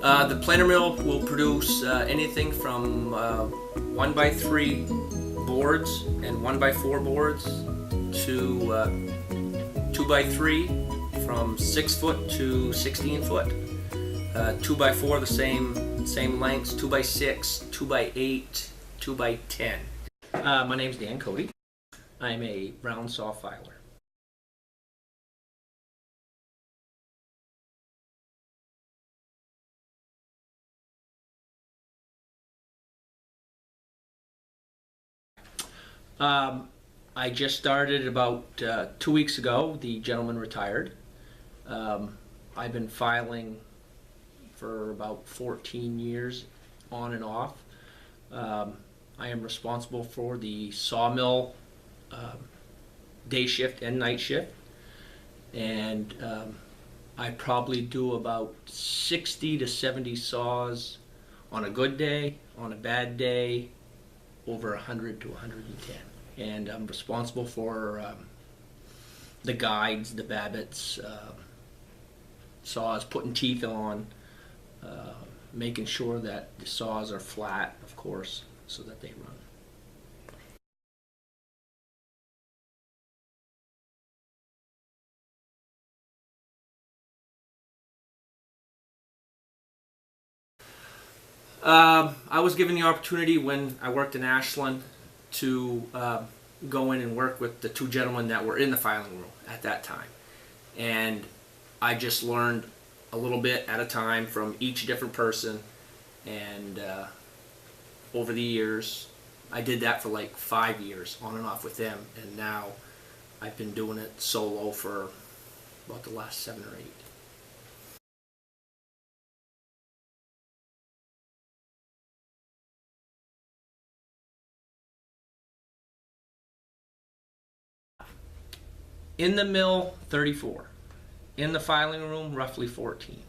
The planer mill will produce anything from 1x3 boards and 1x4 boards to 2x3 from 6 foot to 16 foot. 2x4 the same lengths, 2x6, 2x8, 2x10. My name's Dan Cote. I'm a brown saw filer. I just started about 2 weeks ago. The gentleman retired. I've been filing for about 14 years on and off. I am responsible for the sawmill day shift and night shift, and I probably do about 60 to 70 saws on a good day. On a bad day, over 100 to 110. And I'm responsible for the guides, the babbits, saws, putting teeth on, making sure that the saws are flat, of course, so that they run. I was given the opportunity when I worked in Ashland to go in and work with the two gentlemen that were in the filing room at that time. And I just learned a little bit at a time from each different person. And over the years, I did that for like 5 years on and off with them. And now I've been doing it solo for about the last 7 or 8. In the mill, 34. In the filing room, roughly 14.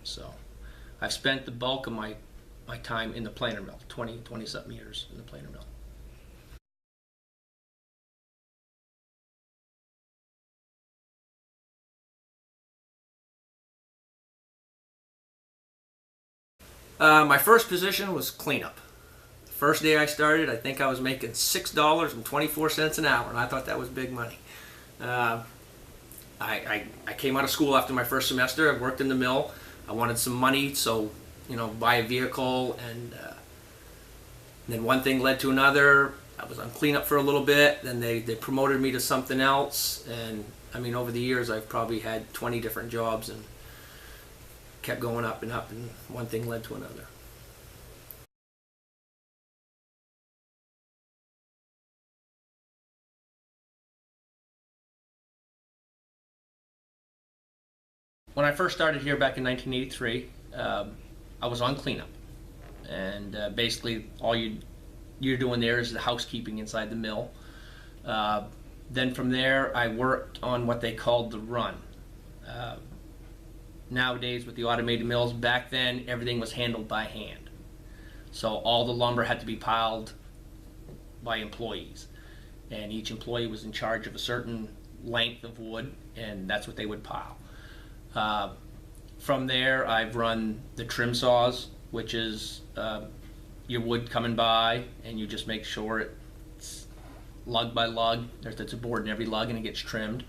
So I've spent the bulk of my time in the planer mill, 20-something years in the planer mill. My first position was cleanup. The first day I started, I think I was making $6.24 an hour, and I thought that was big money. I came out of school after my first semester. I worked in the mill. I wanted some money, so buy a vehicle, and then one thing led to another. I was on cleanup for a little bit. Then they promoted me to something else, and I mean, over the years I've probably had 20 different jobs and kept going up, and one thing led to another. When I first started here back in 1983, I was on cleanup, and basically all you're doing there is the housekeeping inside the mill. Then from there, I worked on what they called the run. Nowadays, with the automated mills, back then everything was handled by hand, so all the lumber had to be piled by employees, and each employee was in charge of a certain length of wood, and that's what they would pile. From there, I've run the trim saws, which is your wood coming by, and you just make sure it's lug by lug. There's a board in every lug, and it gets trimmed.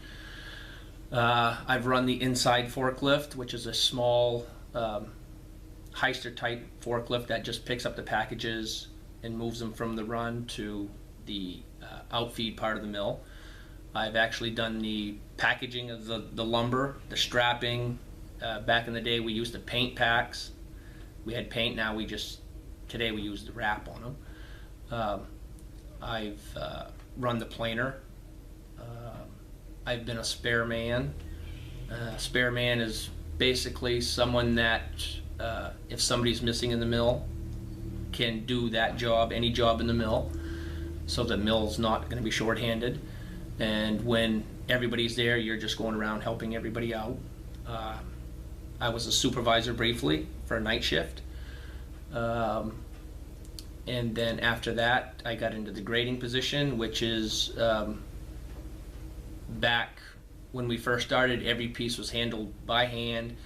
I've run the inside forklift, which is a small heister type forklift that just picks up the packages and moves them from the run to the outfeed part of the mill. I've actually done the packaging of the lumber, the strapping. Back in the day, we used the paint packs. We had paint. Now today we use the wrap on them. I've run the planer. I've been a spare man. Spare man is basically someone that, if somebody's missing in the mill, can do that job, any job in the mill, so the mill's not going to be shorthanded. And when everybody's there, you're just going around helping everybody out. I was a supervisor briefly for a night shift. And then after that, I got into the grading position, which is back when we first started, every piece was handled by hand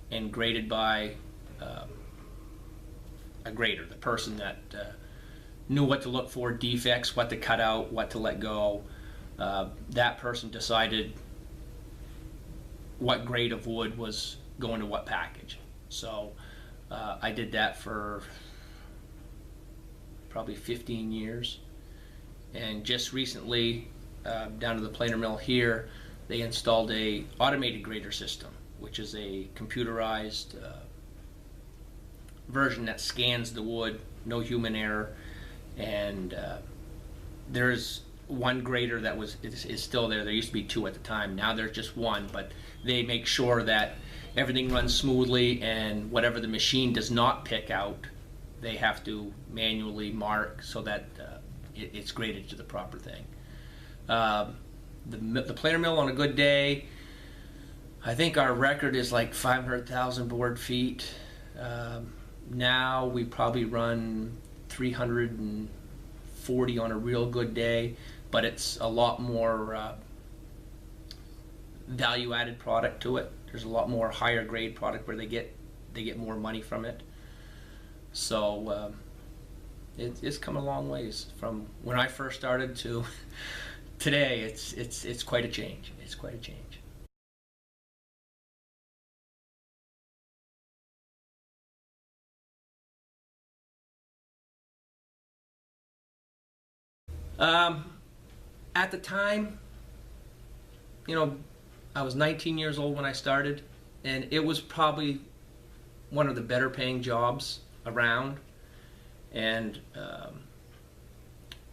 and graded by a grader, the person that knew what to look for, defects, what to cut out, what to let go. That person decided what grade of wood was going to what package. So I did that for probably 15 years. And just recently, down to the planer mill here, they installed a automated grader system, which is a computerized version that scans the wood, no human error. And there's one grader that is still there. There used to be two at the time. Now there's just one, but they make sure that everything runs smoothly, and whatever the machine does not pick out, they have to manually mark so that it's graded to the proper thing. The planer mill on a good day, I think our record is like 500,000 board feet. Now we probably run 340 on a real good day, but it's a lot more value-added product to it. There's a lot more higher grade product where they get more money from it. So it's come a long ways from when I first started to today. It's quite a change. It's quite a change. At the time, I was 19 years old when I started, and it was probably one of the better paying jobs around. And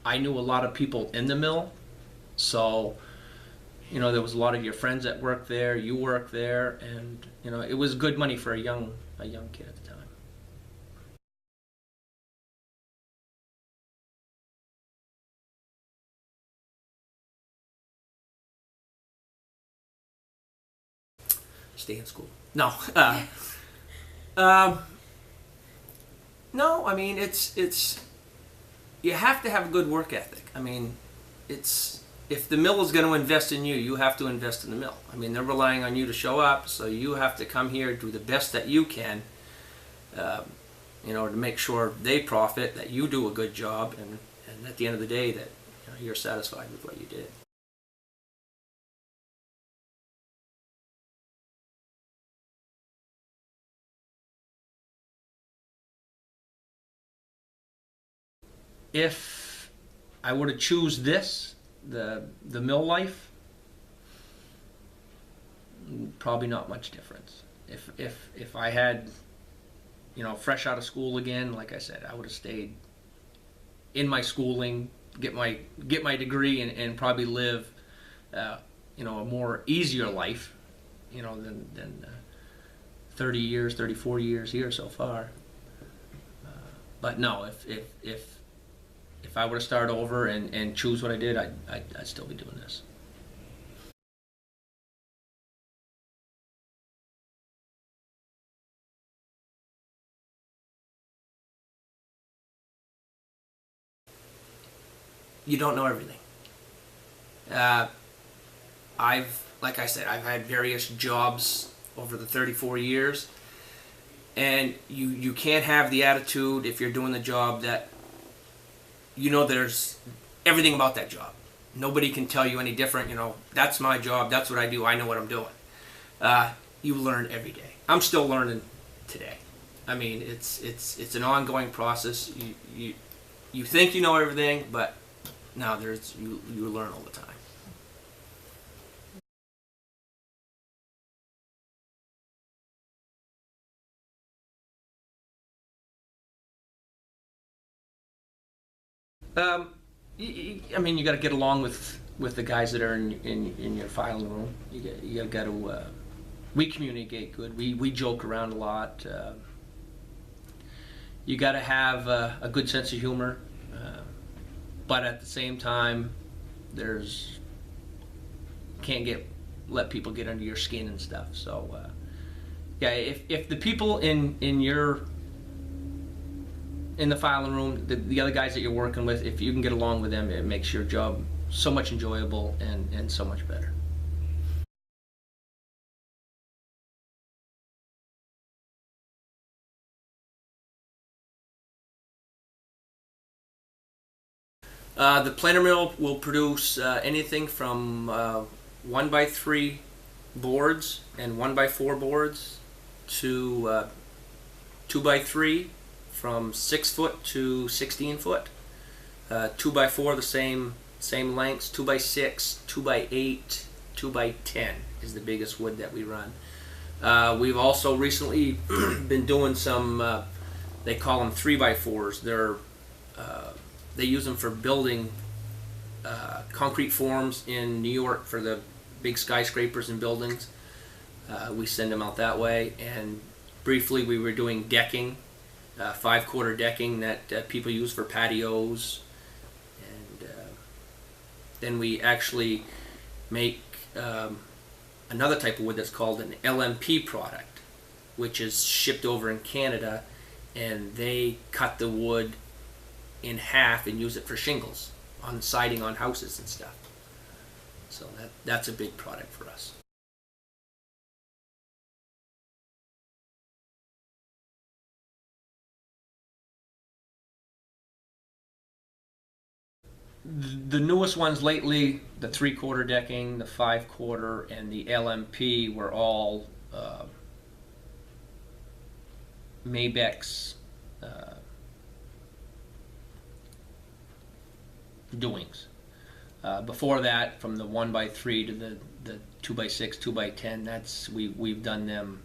I knew a lot of people in the mill, so there was a lot of your friends that worked there, you worked there, and it was good money for a young kid at the time. Stay in school. No. No, I mean, it's you have to have a good work ethic. I mean, if the mill is going to invest in you, you have to invest in the mill. I mean, they're relying on you to show up, so you have to come here, do the best that you can, to make sure they profit, that you do a good job, and at the end of the day, that you're satisfied with what you did. If I were to choose this, the mill life, probably not much difference. If I had, fresh out of school again, like I said, I would have stayed in my schooling, get my degree, and probably live, a more easier life, than 30 years, 34 years here so far. But no, if I were to start over and choose what I did, I'd still be doing this. You don't know everything. Like I said, I've had various jobs over the 34 years, and you can't have the attitude if you're doing the job that there's everything about that job. Nobody can tell you any different. That's my job. That's what I do. I know what I'm doing. You learn every day. I'm still learning today. I mean, it's an ongoing process. You think you know everything, but no, you learn all the time. I mean, you got to get along with the guys that are in your filing room. You got to. We communicate good. We joke around a lot. You got to have a good sense of humor, but at the same time, can't let people get under your skin and stuff. So, yeah, if the people in the filing room, the other guys that you're working with, if you can get along with them, it makes your job so much enjoyable and so much better. The planer mill will produce anything from 1x3 boards and 1x4 boards to 2x3 from 6 foot to 16 foot. 2x4 the same lengths. 2x6, 2x8, 2x10 is the biggest wood that we run. We've also recently been doing some. They call them 3x4s. They use them for building concrete forms in New York for the big skyscrapers and buildings. We send them out that way. And briefly, we were doing decking, 5/4 decking that people use for patios. And then we actually make another type of wood that's called an LMP product, which is shipped over in Canada, and they cut the wood in half and use it for shingles on siding on houses and stuff. So that's a big product for us. The newest ones lately, the 3/4 decking, the 5/4, and the LMP were all Maibec's doings. Before that, from the 1x3 to the 2x6, 2x10, we've done them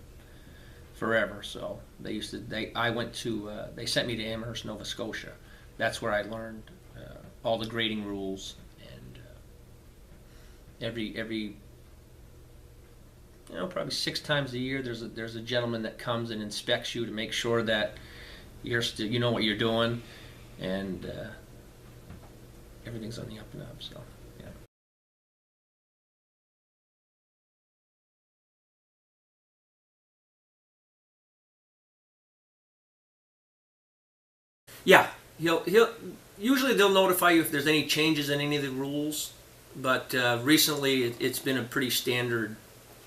forever. So they sent me to Amherst, Nova Scotia. That's where I learned all the grading rules, and every probably 6 times a year there's a gentleman that comes and inspects you to make sure that you know what you're doing, and everything's on the up and up. So yeah. Yeah, he'll usually they'll notify you if there's any changes in any of the rules, but recently it's been a pretty standard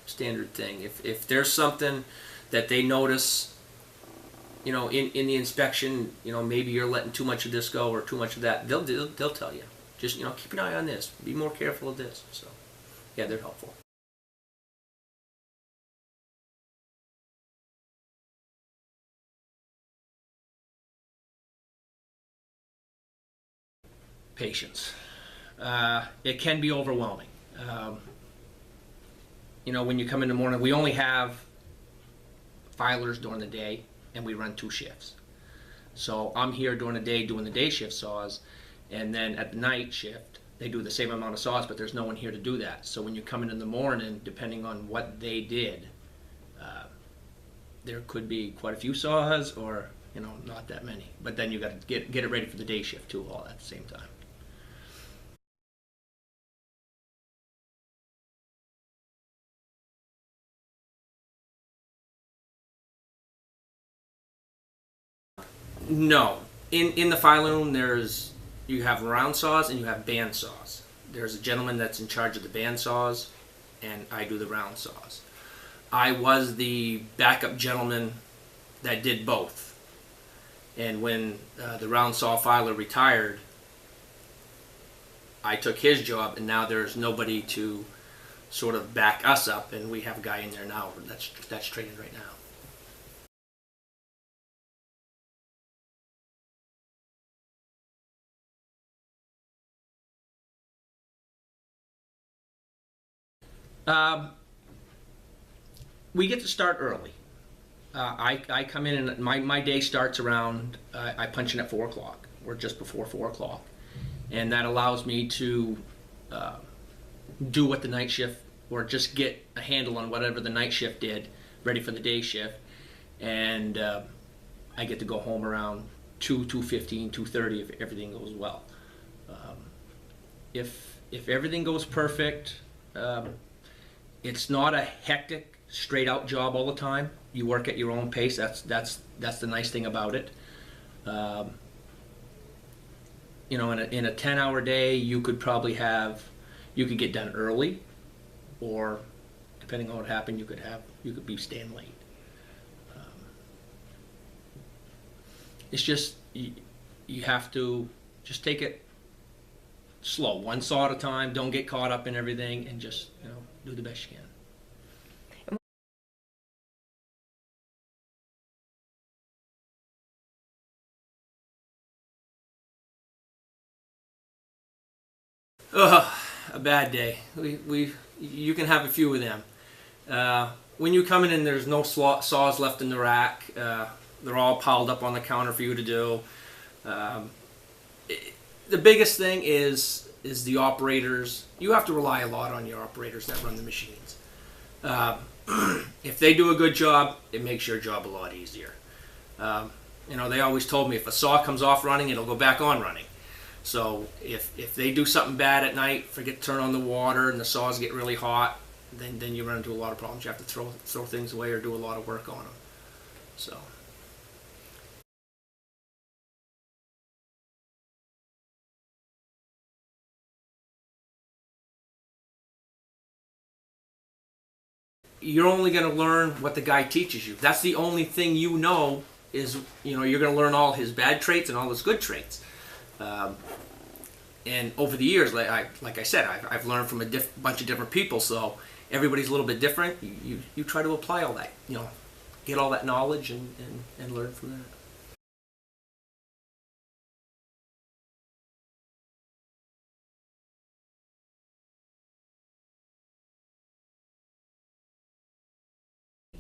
thing. If there's something that they notice, in the inspection, maybe you're letting too much of this go or too much of that, they'll tell you. Just keep an eye on this. Be more careful of this. So yeah, they're helpful. Patience. It can be overwhelming. When you come in the morning, we only have filers during the day, and we run 2 shifts. So I'm here during the day doing the day shift saws, and then at the night shift, they do the same amount of saws, but there's no one here to do that. So when you come in the morning, depending on what they did, there could be quite a few saws, or not that many. But then you got to get it ready for the day shift too, all at the same time. No. In the filing room, you have round saws and you have band saws. There's a gentleman that's in charge of the band saws, and I do the round saws. I was the backup gentleman that did both. And when the round saw filer retired, I took his job, and now there's nobody to sort of back us up, and we have a guy in there now that's training right now. We get to start early. I come in, and my day starts around, I punch in at 4 o'clock, or just before 4 o'clock. And that allows me to do what the night shift, or just get a handle on whatever the night shift did, ready for the day shift. And I get to go home around 2:15, 2:30 if everything goes well. If everything goes perfect, it's not a hectic, straight out job all the time. You work at your own pace. That's the nice thing about it. In a 10-hour day, you could get done early, or depending on what happened, you could be staying late. It's just you have to just take it slow, one saw at a time. Don't get caught up in everything, and just do the best you can. Ugh, a bad day. You can have a few of them. When you come in and there's no saws left in the rack, they're all piled up on the counter for you to do. The biggest thing is the operators. You have to rely a lot on your operators that run the machines. If they do a good job, it makes your job a lot easier. They always told me if a saw comes off running, it'll go back on running. So if they do something bad at night, forget to turn on the water, and the saws get really hot, then you run into a lot of problems. You have to throw things away or do a lot of work on them. So. You're only going to learn what the guy teaches you. That's the only thing is you're going to learn all his bad traits and all his good traits. And over the years, like I said, I've learned from a bunch of different people, so everybody's a little bit different. You try to apply all that, get all that knowledge and learn from that.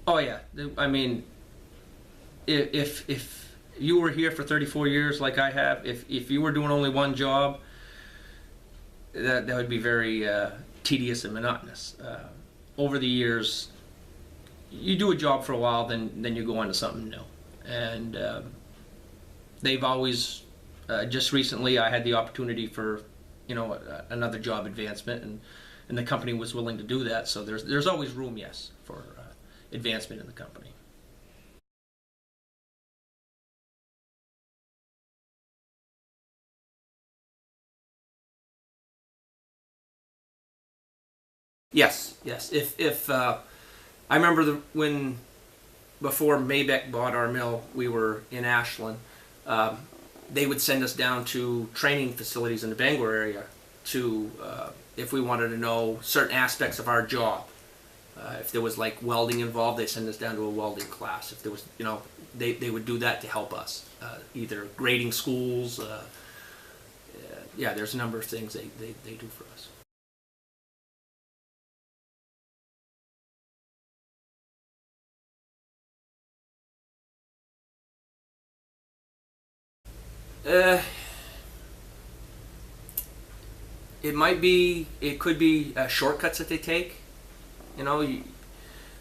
Oh yeah, I mean, if you were here for 34 years like I have, if you were doing only one job, that would be very tedious and monotonous. Over the years, you do a job for a while, then you go on to something new. And they've always, just recently, I had the opportunity for, another job advancement, and the company was willing to do that. So there's always room, yes, for advancement in the company. Yes. If I remember when before Maibec bought our mill, we were in Ashland. They would send us down to training facilities in the Bangor area to if we wanted to know certain aspects of our job. If there was like welding involved, they'd send us down to a welding class. If there was, they would do that to help us, either grading schools. Yeah, there's a number of things they do for us. It could be shortcuts that they take.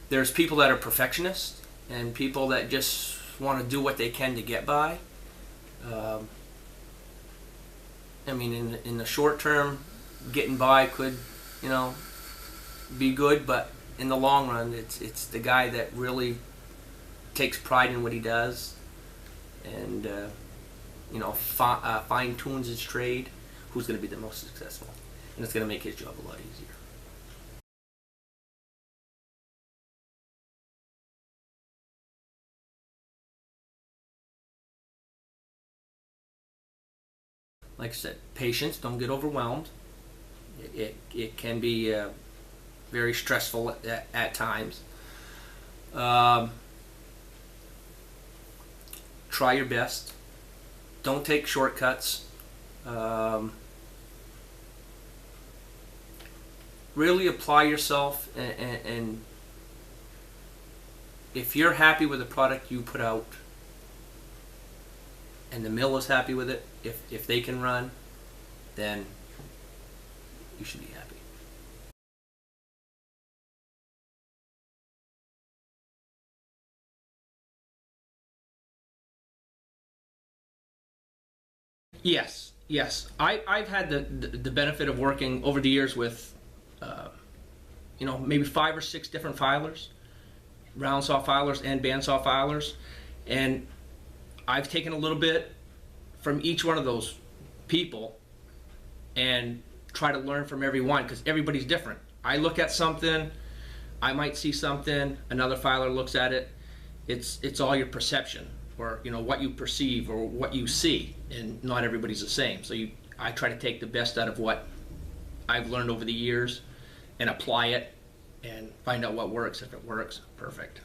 There's people that are perfectionists and people that just want to do what they can to get by. I mean, in the short term, getting by could, be good, but in the long run, it's the guy that really takes pride in what he does and fine tunes his trade, who's going to be the most successful, and it's going to make his job a lot easier. Like I said, patience. Don't get overwhelmed. It can be very stressful at times. Try your best. Don't take shortcuts. Really apply yourself, and if you're happy with the product you put out, and the mill is happy with it, if they can run, then you should be happy. Yes. I've had the benefit of working over the years with, maybe 5 or 6 different filers, round saw filers and bandsaw filers, and I've taken a little bit from each one of those people and try to learn from everyone because everybody's different. I look at something, I might see something, another filer looks at it. It's all your perception, or what you perceive or what you see, and not everybody's the same. So I try to take the best out of what I've learned over the years and apply it and find out what works. If it works, perfect.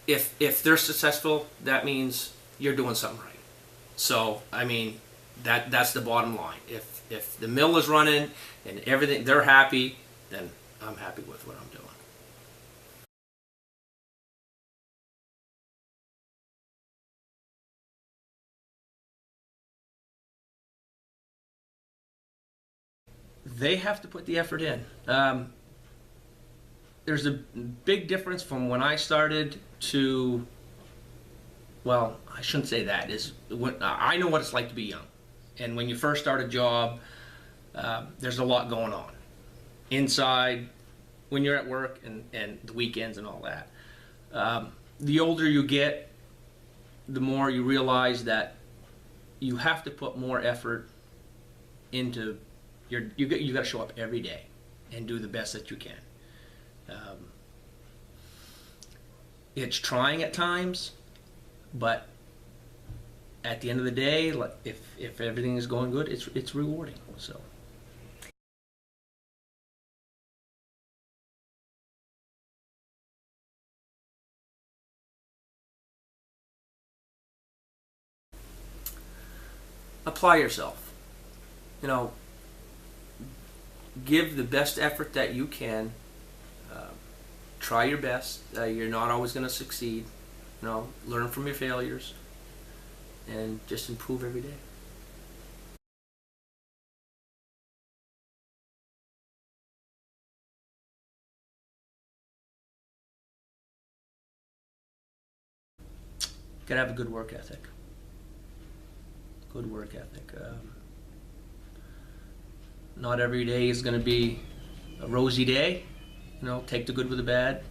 If they're successful, that means you're doing something right. So I mean, that's the bottom line. If the mill is running and everything, they're happy, then I'm happy with what I'm doing. They have to put the effort in. There's a big difference from when I started to, well, I shouldn't say that. Is when I know what it's like to be young, and when you first start a job, there's a lot going on inside when you're at work and the weekends and all that. The older you get, the more you realize that you have to put more effort into you got to show up every day and do the best that you can. It's trying at times, but at the end of the day, if everything is going good, it's rewarding. So. Apply yourself. You know, give the best effort that you can. Try your best. You're not always going to succeed. You know, learn from your failures and just improve every day. Gotta have a good work ethic. Good work ethic. Not every day is going to be a rosy day. You know, take the good with the bad,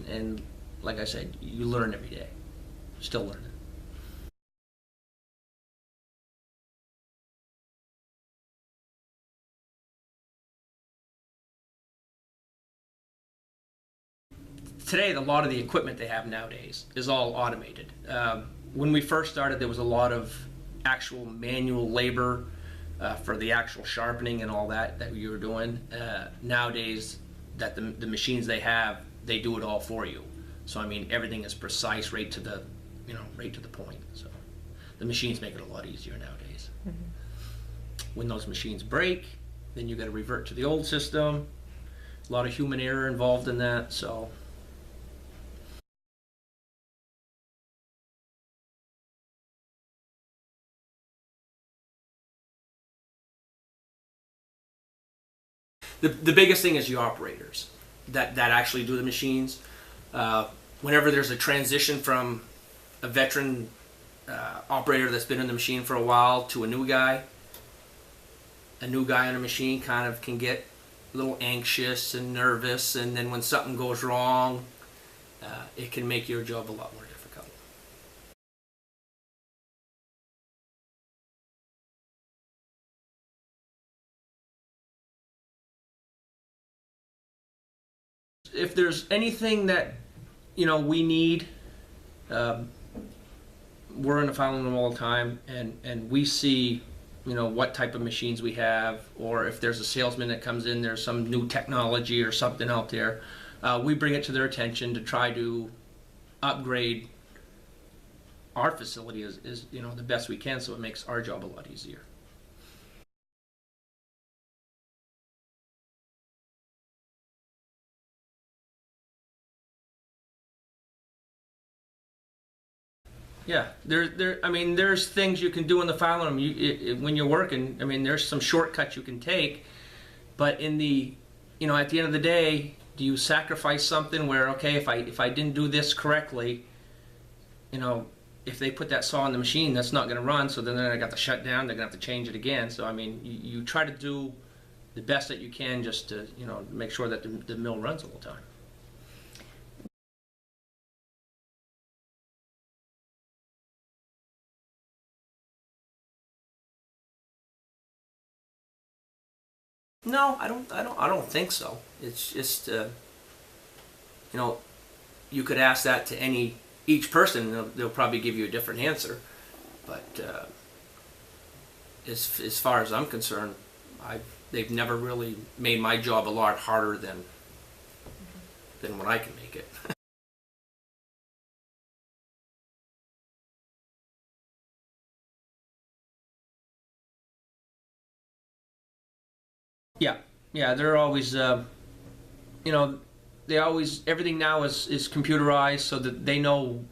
and like I said, you learn every day. Still learning. Today, a lot of the equipment they have nowadays is all automated. When we first started, there was a lot of actual manual labor for the actual sharpening and all that we were doing. Nowadays, that the machines they have, they do it all for you. So I mean, everything is precise, right to the point. So the machines make it a lot easier nowadays. Mm-hmm. When those machines break, then you got to revert to the old system. A lot of human error involved in that. So. The biggest thing is your operators that actually do the machines. Whenever there's a transition from a veteran operator that's been in the machine for a while to a new guy on a machine kind of can get a little anxious and nervous, and then when something goes wrong, it can make your job a lot more difficult. If there's anything that we need, we're in the filing room all the time, and we see what type of machines we have, or if there's a salesman that comes in, there's some new technology or something out there, we bring it to their attention to try to upgrade our facility is the best we can, so it makes our job a lot easier. Yeah, I mean, there's things you can do in the filing room. When you're working, I mean, there's some shortcuts you can take, but at the end of the day, do you sacrifice something where, okay, if I didn't do this correctly, if they put that saw in the machine, that's not going to run. So then I got to shut down. They're going to have to change it again. So I mean, you try to do the best that you can just to make sure that the mill runs all the time. No, I don't think so. It's just, you could ask that to each person, and they'll probably give you a different answer. But as far as I'm concerned, they've never really made my job a lot harder than what I can make it. Yeah, yeah, they're always, you know, they always, everything now is computerized so that they know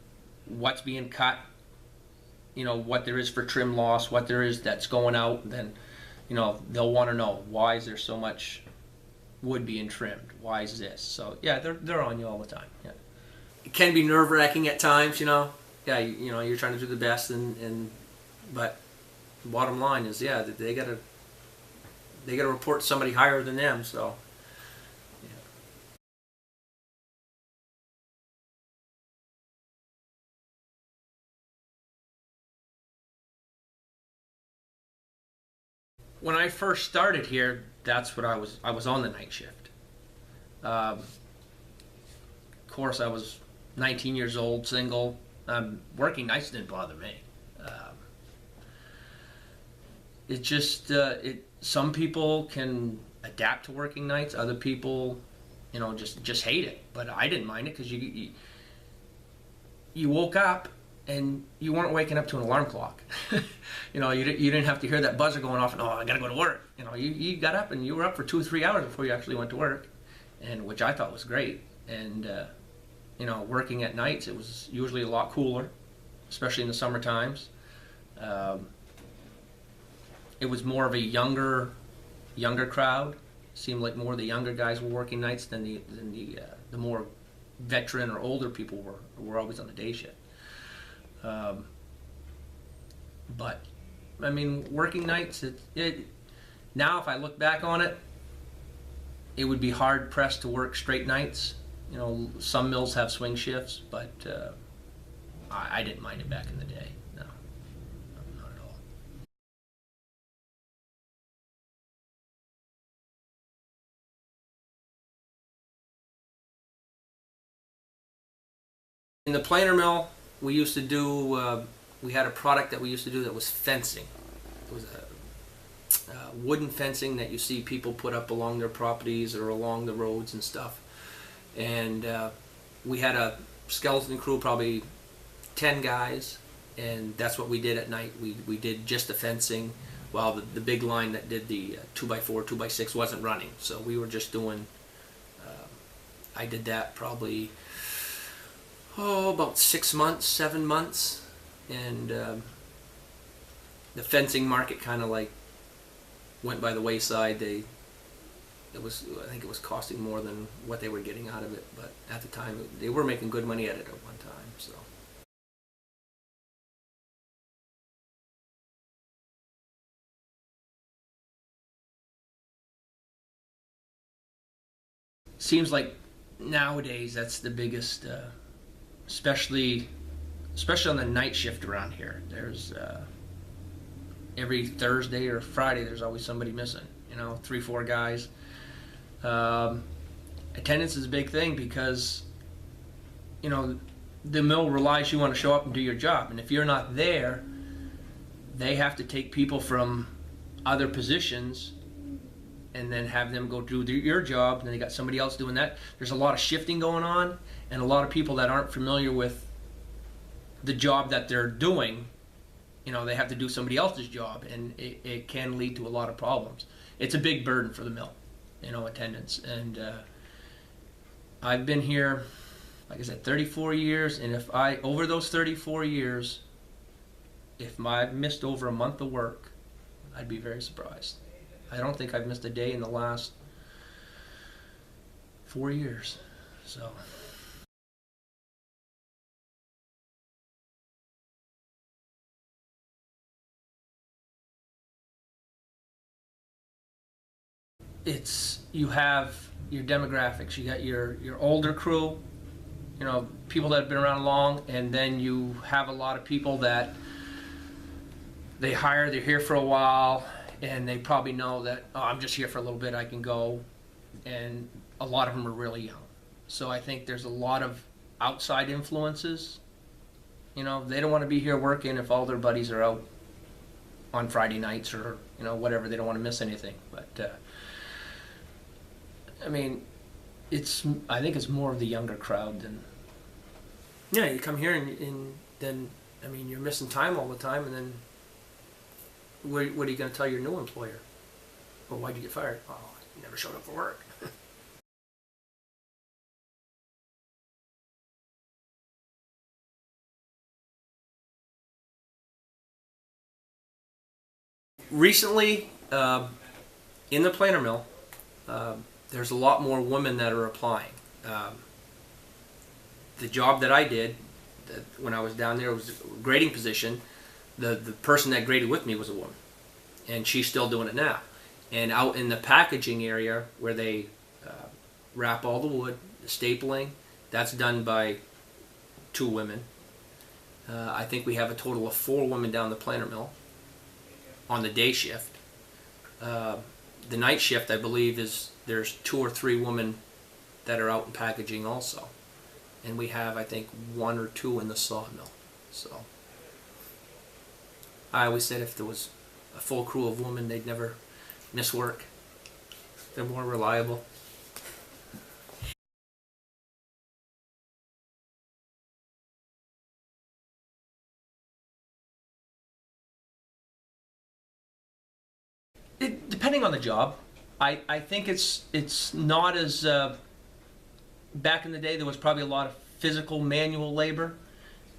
what's being cut, what there is for trim loss, what there is that's going out. Then, they'll want to know, why is there so much wood being trimmed? Why is this? So yeah, they're on you all the time. Yeah, it can be nerve-wracking at times. Yeah, you're trying to do the best, but the bottom line is, yeah, that they gotta report somebody higher than them. So yeah. When I first started here, that's what I was on the night shift. Of course, I was 19 years old, single. Working nights didn't bother me. Um, it just some people can adapt to working nights. Other people, just hate it. But I didn't mind it because you woke up and you weren't waking up to an alarm clock. You didn't have to hear that buzzer going off and, oh, I gotta go to work. You got up and you were up for 2 or 3 hours before you actually went to work, and which I thought was great. And working at nights, it was usually a lot cooler, especially in the summer times. Um, it was more of a younger crowd. Seemed like more of the younger guys were working nights than the more veteran or older people were always on the day shift. But I mean, working nights, now if I look back on it, it would be hard pressed to work straight nights. Some mills have swing shifts, but I didn't mind it back in the day. No, not at all. In the planer mill, we used to do. We had a product that we used to do that was fencing. It was a wooden fencing that you see people put up along their properties or along the roads and stuff. And we had a skeleton crew, probably 10 guys, and that's what we did at night. We did just the fencing, while the big line that did the 2x4, 2x6 wasn't running. So we were just doing, I did that probably, about 6 months, 7 months. And the fencing market kind of like went by the wayside. I think it was costing more than what they were getting out of it, but at the time they were making good money at it at one time. So seems like nowadays that's the biggest, especially on the night shift around here. There's every Thursday or Friday there's always somebody missing. 3, 4 guys. Attendance is a big thing because the mill relies you want to show up and do your job, and if you're not there, they have to take people from other positions and then have them go do your job, and then they got somebody else doing that. There's a lot of shifting going on, and a lot of people that aren't familiar with the job that they're doing, they have to do somebody else's job, and it can lead to a lot of problems. It's a big burden for the mill, attendance. And I've been here, like I said, 34 years, and over those 34 years, if I've missed over a month of work, I'd be very surprised. I don't think I've missed a day in the last 4 years. So you have your demographics. You got your older crew, people that have been around long, and then you have a lot of people that they're here for a while, and they probably know that, oh, I'm just here for a little bit, I can go, and a lot of them are really young. So I think there's a lot of outside influences. You know, they don't want to be here working if all their buddies are out on Friday nights or, you know, whatever. They don't want to miss anything. But I mean, I think it's more of the younger crowd than. Yeah, you come here and then, I mean, you're missing time all the time, and then what are you going to tell your new employer? Well, why'd you get fired? Oh, you never showed up for work. Recently, in the planer mill, there's a lot more women that are applying. The job that I did when I was down there was a grading position. The person that graded with me was a woman, and she's still doing it now. And out in the packaging area where they wrap all the wood, the stapling, that's done by 2 women. I think we have a total of 4 women down the planer mill on the day shift. The night shift, I believe, there's 2 or 3 women that are out in packaging also. And we have, I think, 1 or 2 in the sawmill. So I always said if there was a full crew of women, they'd never miss work. They're more reliable. Depending on the job, I think it's not as back in the day there was probably a lot of physical manual labor,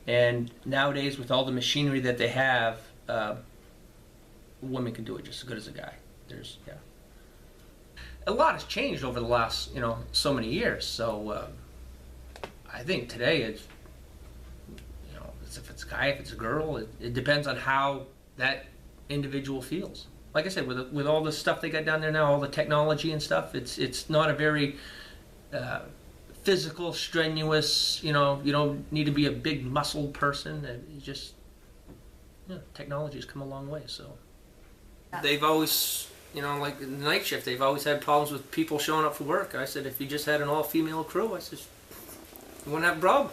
and nowadays with all the machinery that they have, women can do it just as good as a guy. A lot has changed over the last so many years. So I think today it's if it's a guy, if it's a girl, it depends on how that individual feels. Like I said, with all the stuff they got down there now, all the technology and stuff, it's not a very physical, strenuous. You don't need to be a big muscle person. It's just technology's come a long way. So they've always, like the night shift, they've always had problems with people showing up for work. I said if you just had an all-female crew, I said you wouldn't have a problem.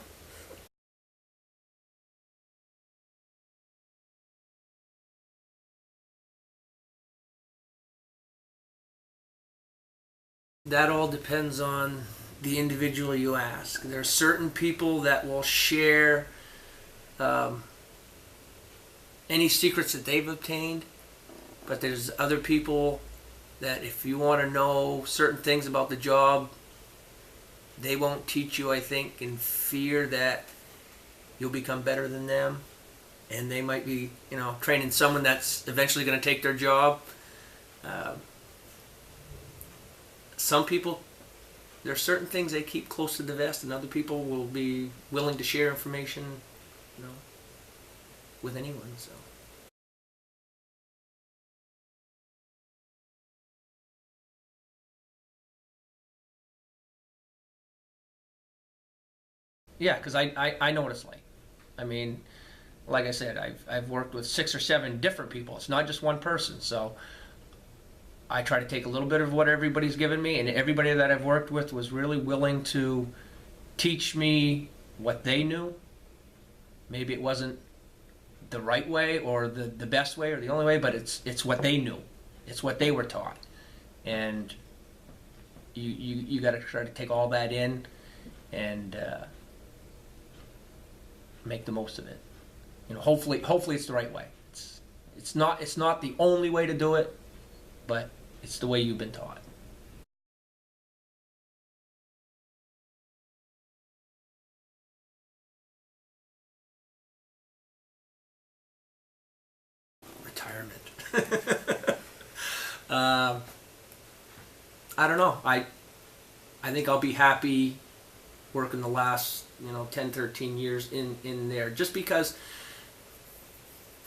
That all depends on the individual you ask. There are certain people that will share any secrets that they've obtained, but there's other people that if you want to know certain things about the job, they won't teach you, I think, in fear that you'll become better than them, and they might be, training someone that's eventually going to take their job. Some people, there are certain things they keep close to the vest, and other people will be willing to share information, with anyone. So. Yeah, because I know what it's like. I mean, like I said, I've worked with 6 or 7 different people. It's not just one person. So I try to take a little bit of what everybody's given me, and everybody that I've worked with was really willing to teach me what they knew. Maybe it wasn't the right way or the best way or the only way, but it's what they knew. It's what they were taught. And you got to try to take all that in and make the most of it. Hopefully it's the right way. It's not the only way to do it, but it's the way you've been taught. Retirement. I don't know. I think I'll be happy working the last 10, 13 years in there, just because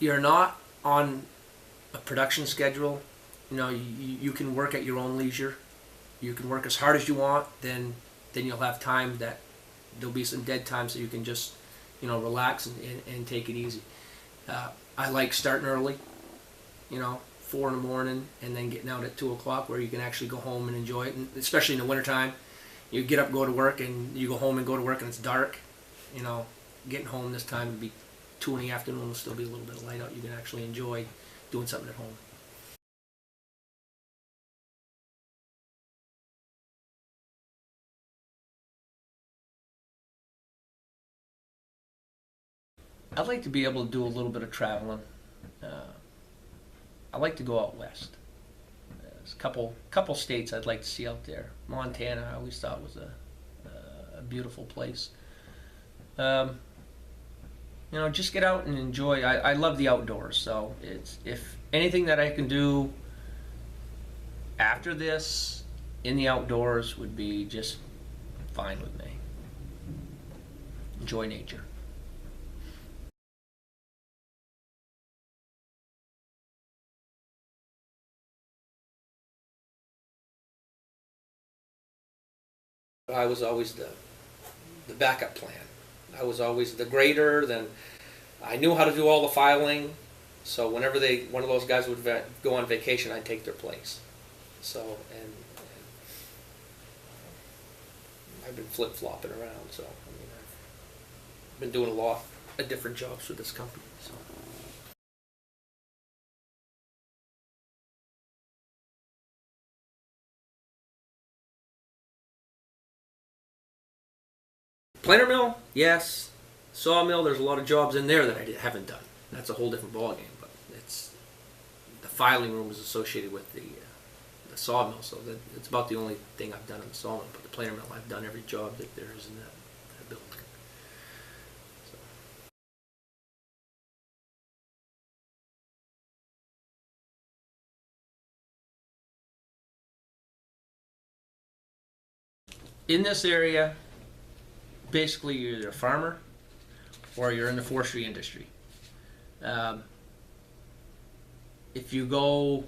you're not on a production schedule. You can work at your own leisure. You can work as hard as you want. Then you'll have time that there'll be some dead time, so you can just relax and take it easy. I like starting early. 4 in the morning and then getting out at 2 o'clock where you can actually go home and enjoy it. And especially in the wintertime, you get up, go to work, and you go home and go to work and it's dark. You know, getting home this time would be 2 in the afternoon, will still be a little bit of light out. You can actually enjoy doing something at home. I'd like to be able to do a little bit of traveling. I like to go out west. There's a couple states I'd like to see out there. Montana, I always thought was a beautiful place. Just get out and enjoy. I love the outdoors, so it's if anything that I can do after this in the outdoors would be just fine with me. Enjoy nature. I was always the backup plan. I was always the grader. Then I knew how to do all the filing. So whenever one of those guys would go on vacation, I'd take their place. So and I've been flip flopping around. So I mean, I've been doing a lot of different jobs for this company. So. Planer mill, yes. Sawmill, there's a lot of jobs in there that I haven't done. That's a whole different ballgame. But it's the filing room is associated with the sawmill, so it's about the only thing I've done in the sawmill. But the planer mill, I've done every job that there is in that building. So. In this area, basically you're either a farmer or you're in the forestry industry. If you go,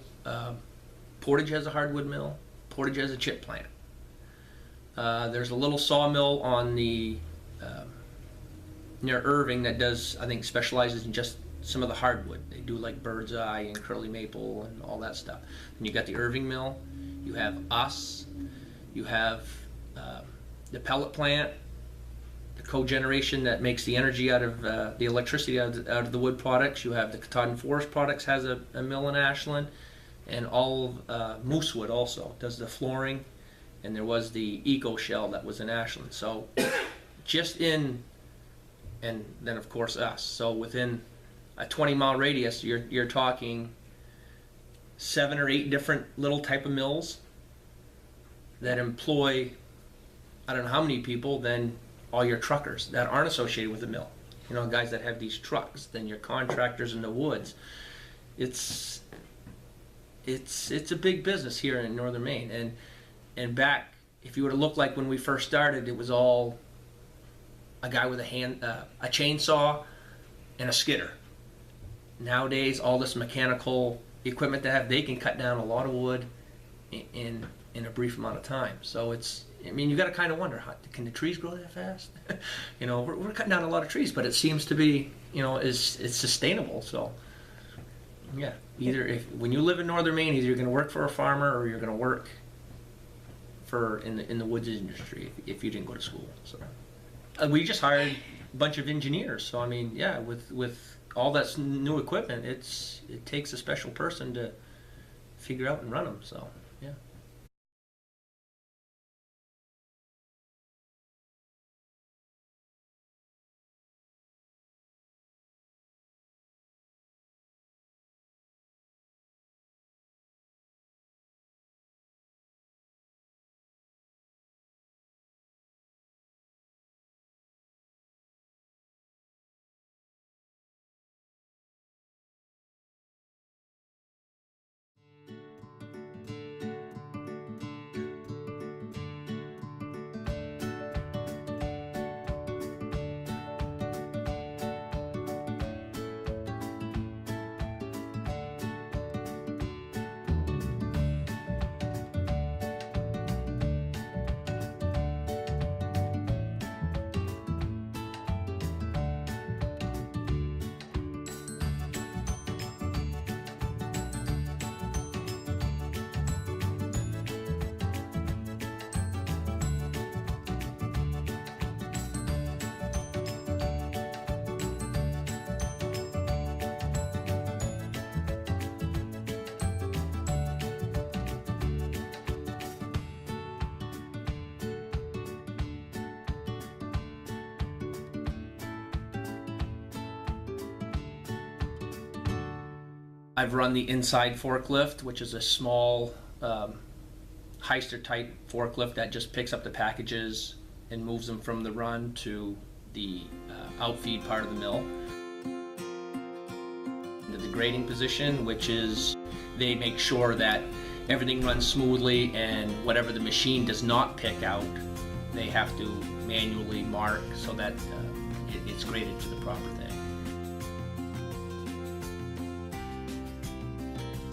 Portage has a hardwood mill, Portage has a chip plant. There's a little sawmill on the near Irving that does, I think, specializes in just some of the hardwood. They do like bird's eye and curly maple and all that stuff. And you got the Irving mill, you have us, you have the pellet plant, the cogeneration that makes the energy out of the electricity out of the wood products. You have the Katahdin Forest Products has a mill in Ashland, and all Moosewood also does the flooring, and there was the Eco Shell that was in Ashland. So just in, and then of course us. So within a 20-mile radius, you're talking 7 or 8 different little type of mills that employ, I don't know how many people, then all your truckers that aren't associated with the mill. Guys that have these trucks, then your contractors in the woods. It's a big business here in northern Maine. And back, if you were to look like when we first started, it was all a guy with a chainsaw and a skidder. Nowadays, all this mechanical equipment they can cut down a lot of wood in a brief amount of time. So you got to kind of wonder, can the trees grow that fast? We're cutting down a lot of trees, but it seems to be, it's sustainable. So, yeah, when you live in northern Maine, either you're going to work for a farmer or you're going to work in the woods industry if you didn't go to school. So, we just hired a bunch of engineers. So I mean, yeah, with all that new equipment, it takes a special person to figure out and run them. So, yeah. I've run the inside forklift, which is a small heister type forklift that just picks up the packages and moves them from the run to the outfeed part of the mill. Into the grading position, which is they make sure that everything runs smoothly, and whatever the machine does not pick out, they have to manually mark so that it's graded to the proper thing.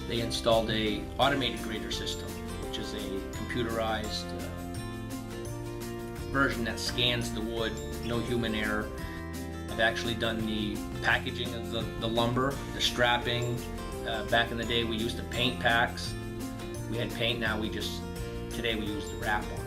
They installed a automated grader system, which is a computerized version that scans the wood, no human error. I've actually done the packaging of the lumber, the strapping. Back in the day we used the paint packs. We had paint, now today we use the wrap on.